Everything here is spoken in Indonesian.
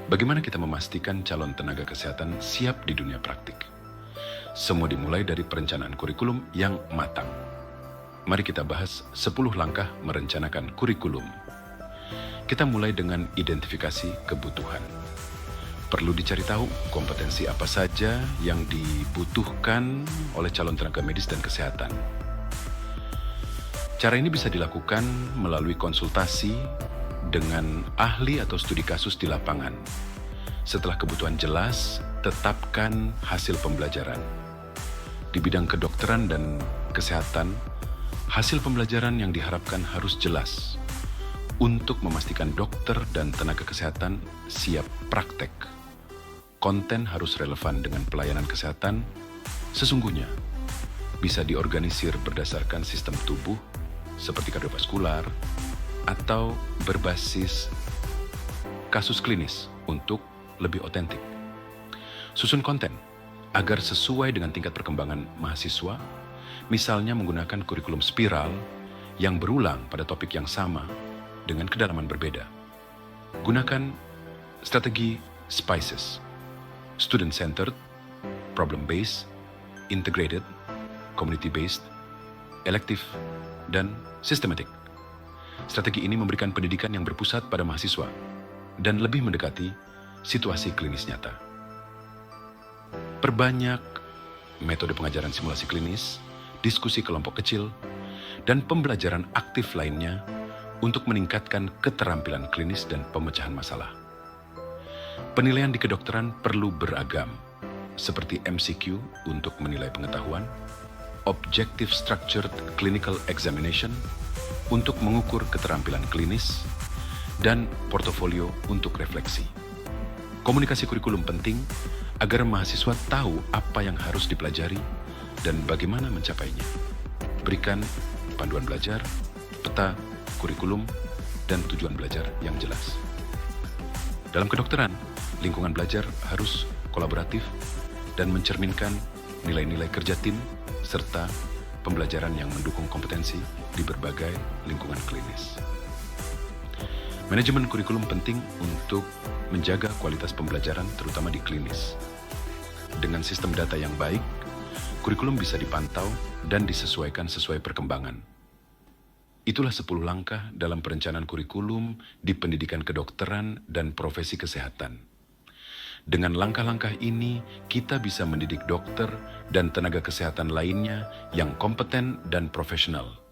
Bagaimana kita memastikan calon tenaga kesehatan siap di dunia praktik? Semua dimulai dari perencanaan kurikulum yang matang. Mari kita bahas 10 langkah merencanakan kurikulum. Kita mulai dengan identifikasi kebutuhan. Perlu dicari tahu kompetensi apa saja yang dibutuhkan oleh calon tenaga medis dan kesehatan. Cara ini bisa dilakukan melalui konsultasi dengan ahli atau studi kasus di lapangan. Setelah kebutuhan jelas, tetapkan hasil pembelajaran. Di bidang kedokteran dan kesehatan, hasil pembelajaran yang diharapkan harus jelas untuk memastikan dokter dan tenaga kesehatan siap praktek. Konten harus relevan dengan pelayanan kesehatan. Sesungguhnya bisa diorganisir berdasarkan sistem tubuh seperti kardiovaskular atau berbasis kasus klinis untuk lebih otentik. Susun konten agar sesuai dengan tingkat perkembangan mahasiswa, misalnya menggunakan kurikulum spiral yang berulang pada topik yang sama dengan kedalaman berbeda. Gunakan strategi SPICES, student-centered, problem-based, integrated, community-based, elective, dan systematic. Strategi ini memberikan pendidikan yang berpusat pada mahasiswa dan lebih mendekati situasi klinis nyata. Perbanyak metode pengajaran simulasi klinis, diskusi kelompok kecil, dan pembelajaran aktif lainnya untuk meningkatkan keterampilan klinis dan pemecahan masalah. Penilaian di kedokteran perlu beragam, seperti MCQ untuk menilai pengetahuan, Objective Structured Clinical Examination untuk mengukur keterampilan klinis, dan portofolio untuk refleksi. Komunikasi kurikulum penting agar mahasiswa tahu apa yang harus dipelajari dan bagaimana mencapainya. Berikan panduan belajar, peta, kurikulum, dan tujuan belajar yang jelas. Dalam kedokteran, lingkungan belajar harus kolaboratif dan mencerminkan nilai-nilai kerja tim serta pembelajaran yang mendukung kompetensi di berbagai lingkungan klinis. Manajemen kurikulum penting untuk menjaga kualitas pembelajaran terutama di klinis. Dengan sistem data yang baik, kurikulum bisa dipantau dan disesuaikan sesuai perkembangan. Itulah 10 langkah dalam perencanaan kurikulum di pendidikan kedokteran dan profesi kesehatan. Dengan langkah-langkah ini, kita bisa mendidik dokter dan tenaga kesehatan lainnya yang kompeten dan profesional